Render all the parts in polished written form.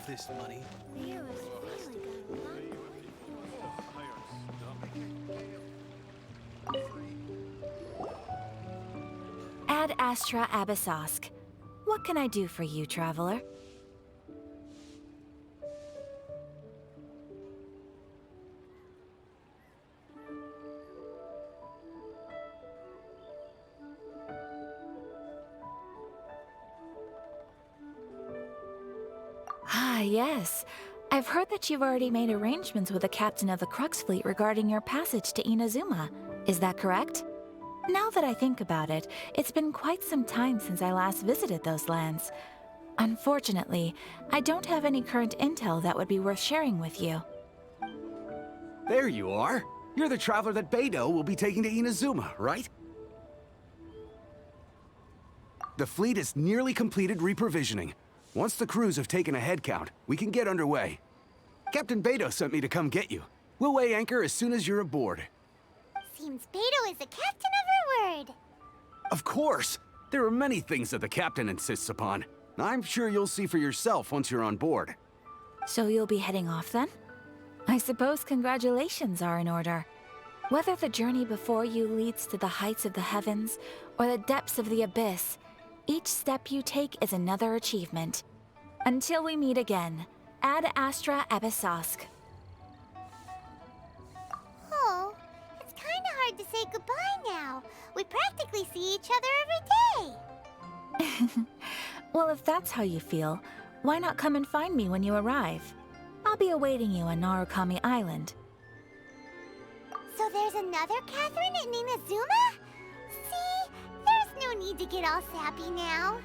of this money. Ad Astra Abyssosk. What can I do for you, traveler? Ah, yes. I've heard that you've already made arrangements with the captain of the Crux Fleet regarding your passage to Inazuma. Is that correct? Now that I think about it, it's been quite some time since I last visited those lands. Unfortunately, I don't have any current intel that would be worth sharing with you. There you are. You're the traveler that Beidou will be taking to Inazuma, right? The fleet is nearly completed reprovisioning. Once the crews have taken a head count, we can get underway. Captain Beidou sent me to come get you. We'll weigh anchor as soon as you're aboard. Seems Beidou is the captain of her word. Of course! There are many things that the captain insists upon. I'm sure you'll see for yourself once you're on board. So you'll be heading off then? I suppose congratulations are in order. Whether the journey before you leads to the heights of the heavens or the depths of the abyss, each step you take is another achievement. Until we meet again, Ad Astra Abyssosk. Oh, it's kinda hard to say goodbye now. We practically see each other every day. Well, if that's how you feel, why not come and find me when you arrive? I'll be awaiting you on Narukami Island. So there's another Catherine in Inazuma? See? There's no need to get all sappy now.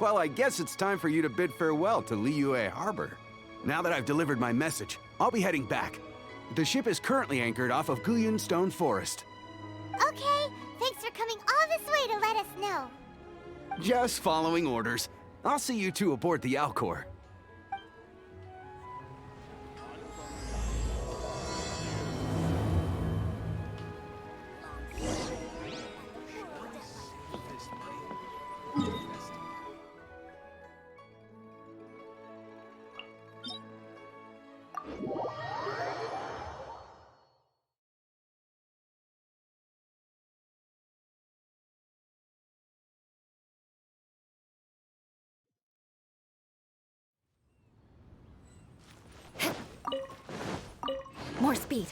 Well, I guess it's time for you to bid farewell to Liyue Harbor. Now that I've delivered my message, I'll be heading back. The ship is currently anchored off of Guyan Stone Forest. Okay, thanks for coming all this way to let us know. Just following orders. I'll see you two aboard the Alcor. More speed.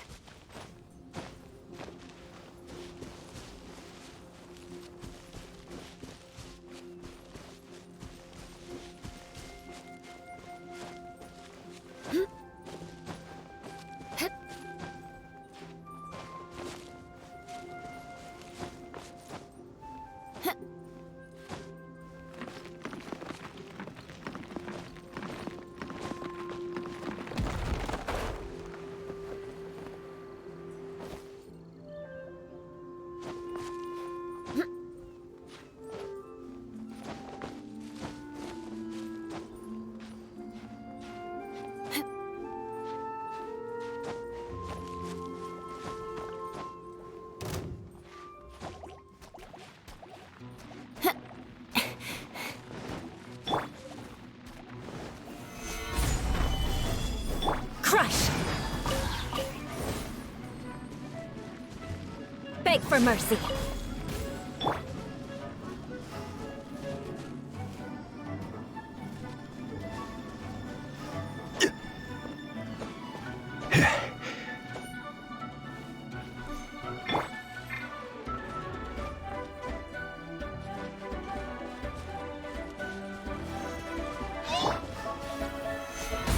Crush! Beg for mercy.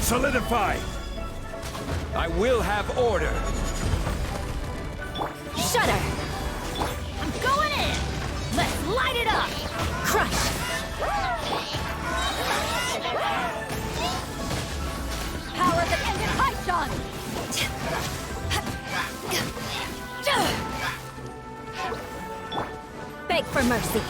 Solidify! I will have order! Shudder! I'm going in! Let's light it up! Crush! Power that ended Python! Beg for mercy!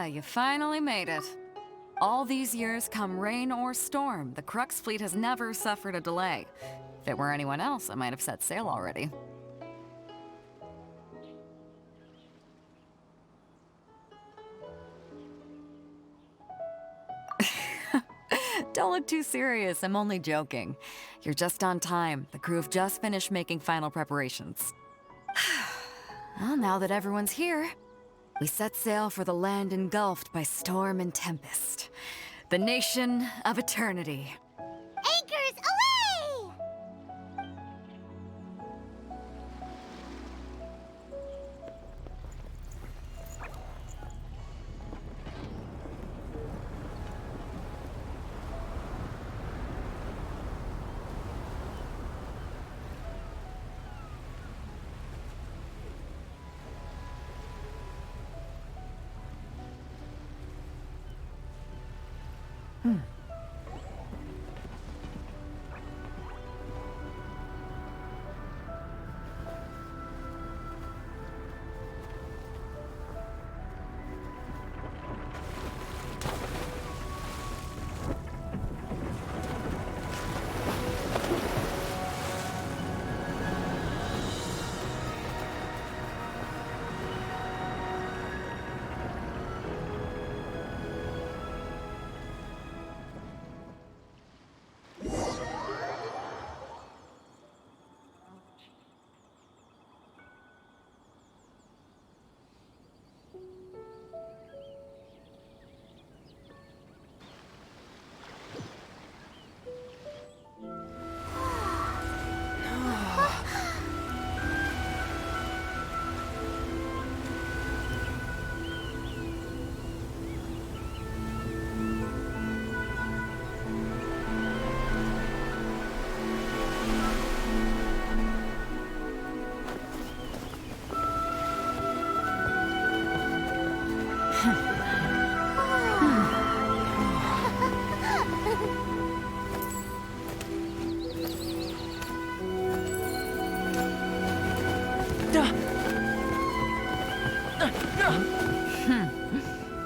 you finally made it. All these years, come rain or storm, the Crux fleet has never suffered a delay. If it were anyone else, I might have set sail already. Don't look too serious, I'm only joking. You're just on time. The crew have just finished making final preparations. Well, now that everyone's here, we set sail for the land engulfed by storm and tempest. The nation of eternity. Anchors away!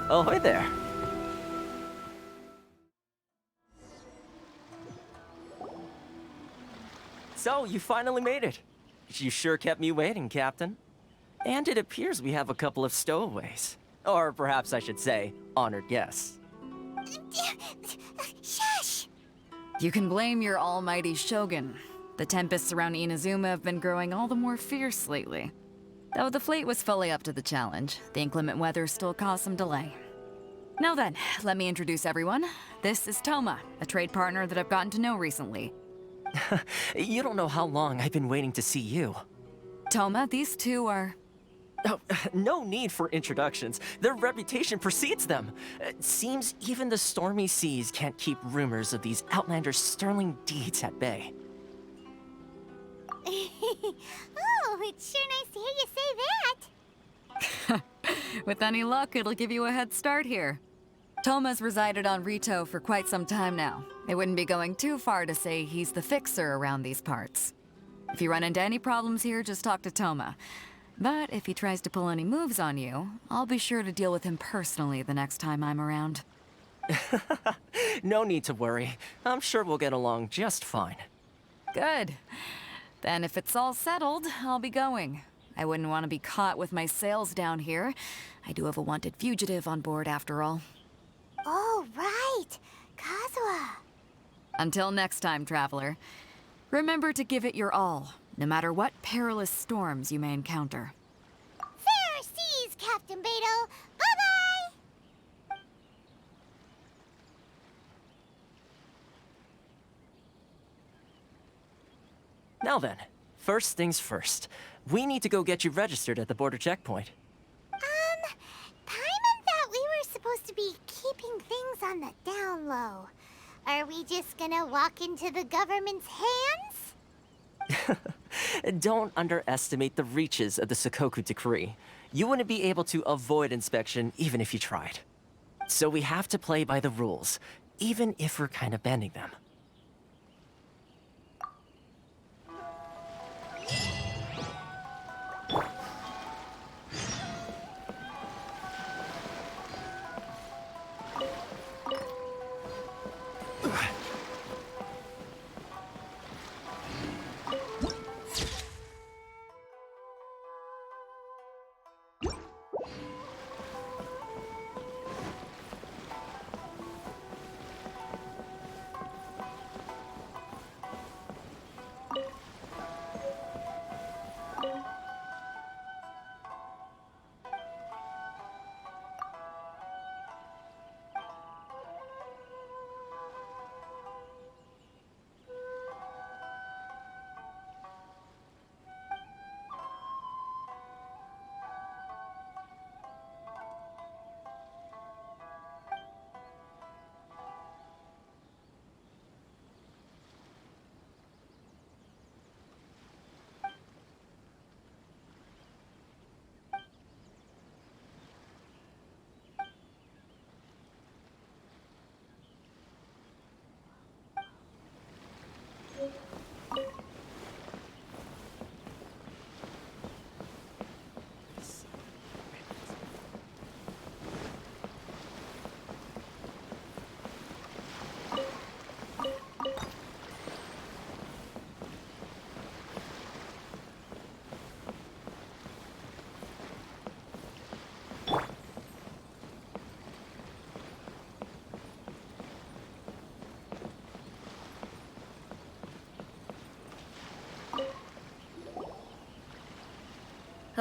Ahoy there. So, you finally made it. You sure kept me waiting, Captain. And it appears we have a couple of stowaways. Or perhaps I should say, honored guests. Shush! You can blame your almighty Shogun. The tempests around Inazuma have been growing all the more fierce lately. Though the fleet was fully up to the challenge, the inclement weather still caused some delay. Now then, let me introduce everyone. This is Toma, a trade partner that I've gotten to know recently. You don't know how long I've been waiting to see you. Toma, these two are... Oh, no need for introductions. Their reputation precedes them. It seems even the stormy seas can't keep rumors of these outlanders' sterling deeds at bay. Oh, it's sure nice to hear you say that. With any luck, it'll give you a head start here. Toma's resided on Rito for quite some time now. It wouldn't be going too far to say he's the fixer around these parts. If you run into any problems here, just talk to Toma. But if he tries to pull any moves on you, I'll be sure to deal with him personally the next time I'm around. No need to worry. I'm sure we'll get along just fine. Good. Then if it's all settled, I'll be going. I wouldn't want to be caught with my sails down here. I do have a wanted fugitive on board after all. Oh, right. Kazuha. Until next time, traveler. Remember to give it your all, no matter what perilous storms you may encounter. Fair seas, Captain Beto. Bye-bye! Now then, first things first. We need to go get you registered at the border checkpoint. Paimon thought we were supposed to be keeping things on the down low. Are we just gonna walk into the government's hands? Don't underestimate the reaches of the Sakoku Decree. You wouldn't be able to avoid inspection even if you tried. So we have to play by the rules, even if we're kind of bending them.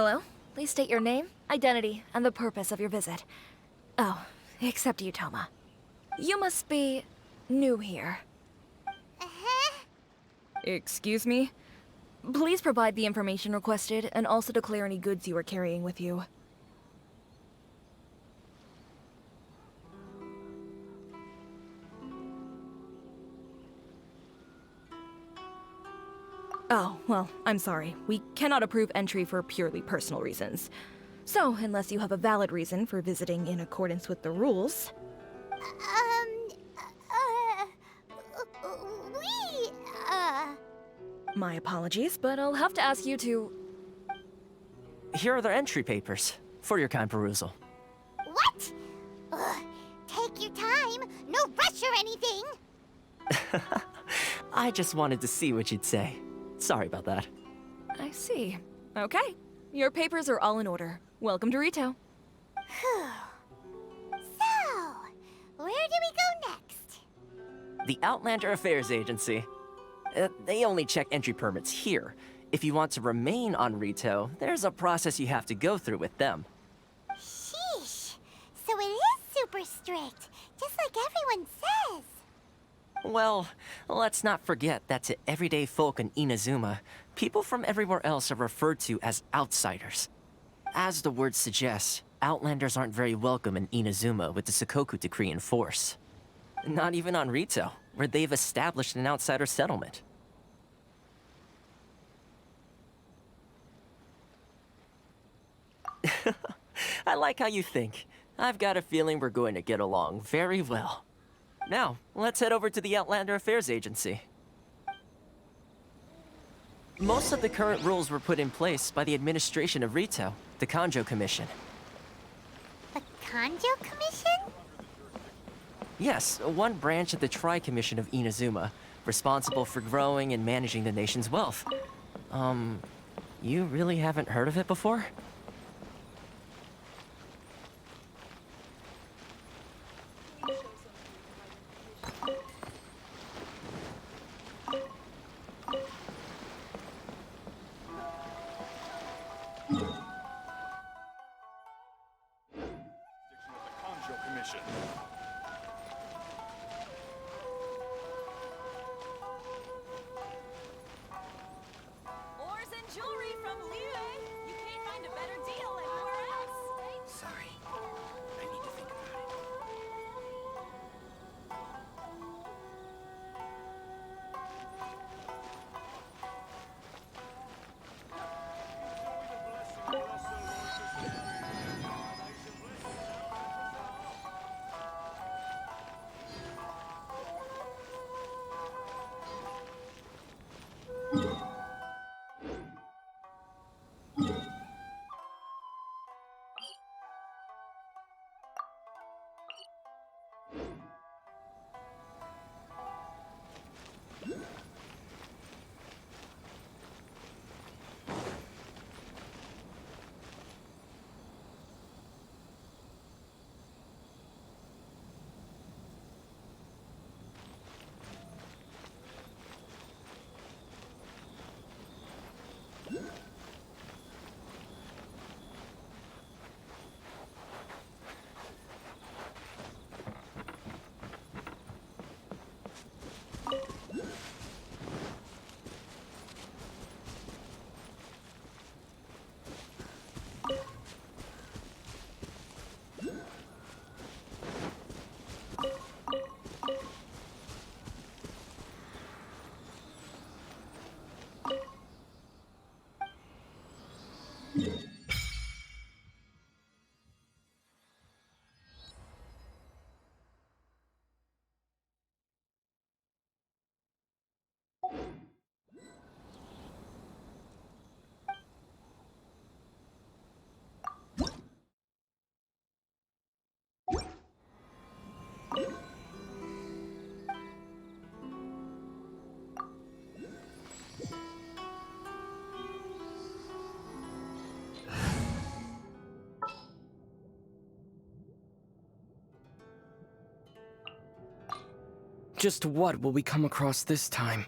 Hello? Please state your name, identity, and the purpose of your visit. Oh, except you, Toma. You must be new here. Uh-huh. Excuse me? Please provide the information requested and also declare any goods you are carrying with you. Oh, well, I'm sorry. We cannot approve entry for purely personal reasons. So, unless you have a valid reason for visiting in accordance with the rules... We, My apologies, but I'll have to ask you to... Here are the entry papers for your kind perusal. What? Ugh, take your time. No rush or anything. I just wanted to see what you'd say. Sorry about that. I see. Okay. Your papers are all in order. Welcome to Rito. So, where do we go next? The Outlander Affairs Agency. They only check entry permits here. If you want to remain on Rito, there's a process you have to go through with them. Sheesh. So it is super strict, just like everyone says. Well, let's not forget that to everyday folk in Inazuma, people from everywhere else are referred to as outsiders. As the word suggests, Outlanders aren't very welcome in Inazuma with the Sakoku Decree in force. Not even on Rito, where they've established an outsider settlement. I like how you think. I've got a feeling we're going to get along very well. Now, let's head over to the Outlander Affairs Agency. Most of the current rules were put in place by the administration of Rito, the Kanjo Commission. The Kanjo Commission? Yes, one branch of the Tri-Commission of Inazuma, responsible for growing and managing the nation's wealth. You really haven't heard of it before? Ores and jewelry from Liyue. You can't find a better deal anywhere else. Sorry. I need to think about it. Just what will we come across this time?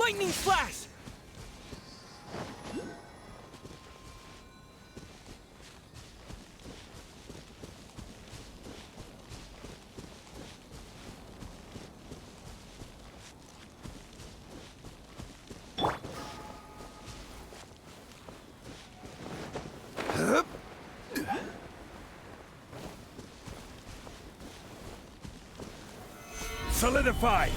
Lightning Flash! Solidify!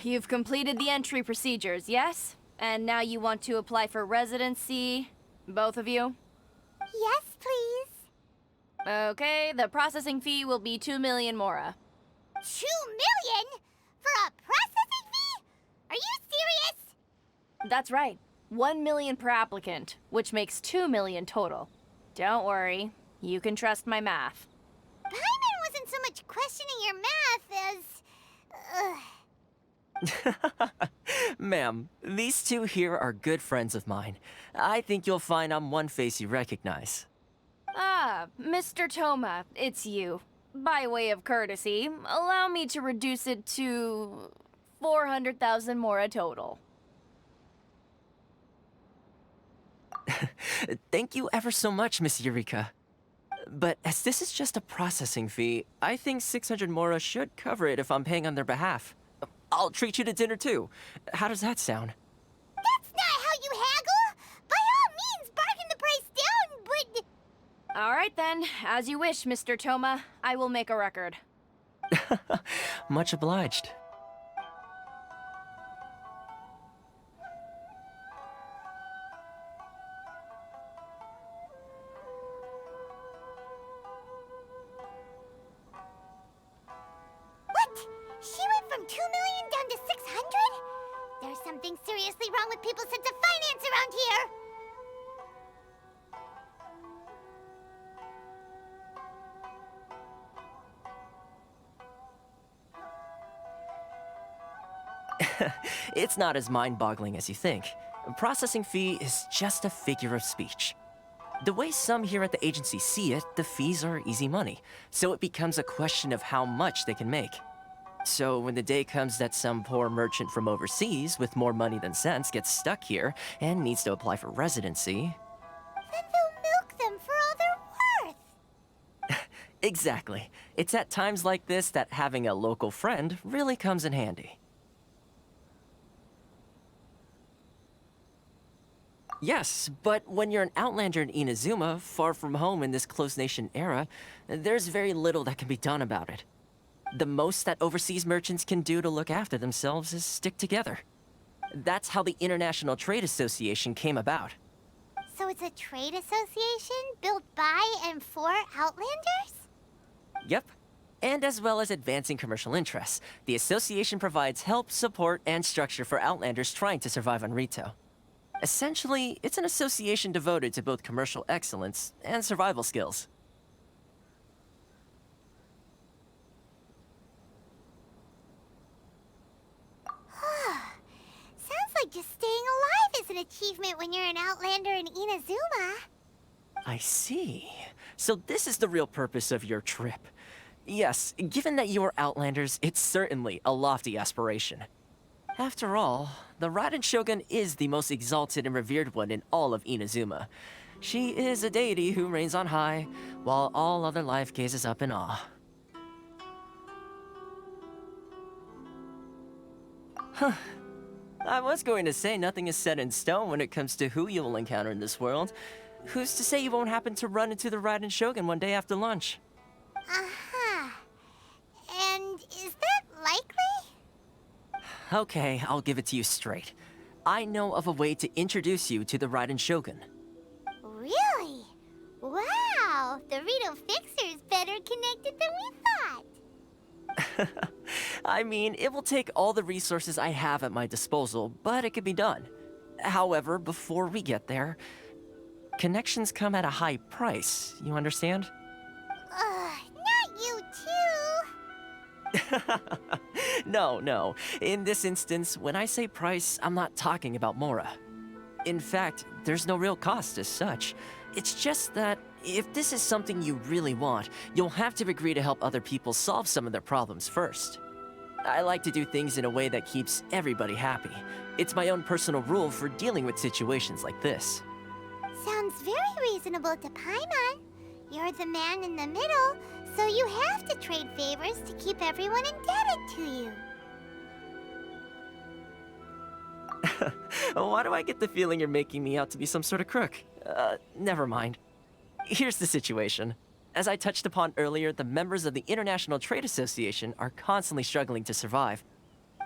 You've completed the entry procedures, yes? And now you want to apply for residency? Both of you? Yes, please. Okay, the processing fee will be 2 million mora. 2 million? For a processing fee? Are you serious? That's right. 1 million per applicant, which makes 2 million total. Don't worry, you can trust my math. Paimon wasn't so much questioning your math as... Ma'am, these two here are good friends of mine. I think you'll find I'm one face you recognize. Ah, Mr. Toma, it's you. By way of courtesy, allow me to reduce it to 400,000 mora total. Thank you ever so much, Miss Eureka. But as this is just a processing fee, I think 600 mora should cover it if I'm paying on their behalf. I'll treat you to dinner too. How does that sound? That's not how you haggle! By all means, bargain the price down, but... All right then, as you wish, Mr. Toma. I will make a record. Much obliged. What? She went from 2 million down to 600? There's something seriously wrong with people's sense of finance around here! It's not as mind-boggling as you think. Processing fee is just a figure of speech. The way some here at the agency see it, the fees are easy money, so it becomes a question of how much they can make. So when the day comes that some poor merchant from overseas with more money than sense gets stuck here and needs to apply for residency... Then they'll milk them for all they're worth! Exactly. It's at times like this that having a local friend really comes in handy. Yes, but when you're an outlander in Inazuma, far from home in this closed nation era, there's very little that can be done about it. The most that overseas merchants can do to look after themselves is stick together. That's how the International Trade Association came about. So it's a trade association built by and for Outlanders? Yep. And as well as advancing commercial interests, the association provides help, support, and structure for Outlanders trying to survive on Rito. Essentially, it's an association devoted to both commercial excellence and survival skills. Sounds like just staying alive is an achievement when you're an Outlander in Inazuma. I see. So this is the real purpose of your trip. Yes, given that you are Outlanders, it's certainly a lofty aspiration. After all, the Raiden Shogun is the most exalted and revered one in all of Inazuma. She is a deity who reigns on high, while all other life gazes up in awe. Huh. I was going to say nothing is set in stone when it comes to who you will encounter in this world. Who's to say you won't happen to run into the Raiden Shogun one day after lunch? Uh-huh. And is that likely? Okay, I'll give it to you straight. I know of a way to introduce you to the Raiden Shogun. Really? Wow! The Rito Fixer is better connected than we thought. I mean, it will take all the resources I have at my disposal, but it could be done. However, before we get there, connections come at a high price, you understand? Not you too. No. In this instance, when I say price, I'm not talking about Mora. In fact, there's no real cost as such. It's just that if this is something you really want, you'll have to agree to help other people solve some of their problems first. I like to do things in a way that keeps everybody happy. It's my own personal rule for dealing with situations like this. Sounds very reasonable to Paimon. You're the man in the middle, so you have to trade favors to keep everyone indebted to you. Why do I get the feeling you're making me out to be some sort of crook? Never mind. Here's the situation. As I touched upon earlier, the members of the International Trade Association are constantly struggling to survive.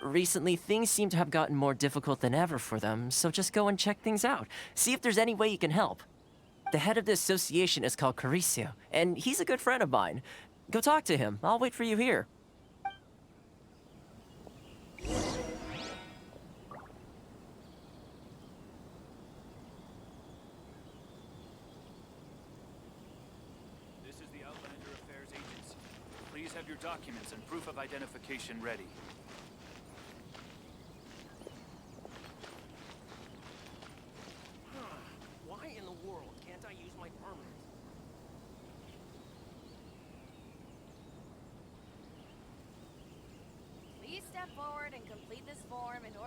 Recently, things seem to have gotten more difficult than ever for them, so just go and check things out. See if there's any way you can help. The head of the association is called Caricio, and he's a good friend of mine. Go talk to him. I'll wait for you here. This is the Outlander Affairs Agency. Please have your documents and proof of identification ready. Why in the world can't I use my permit? Please step forward and complete this form in order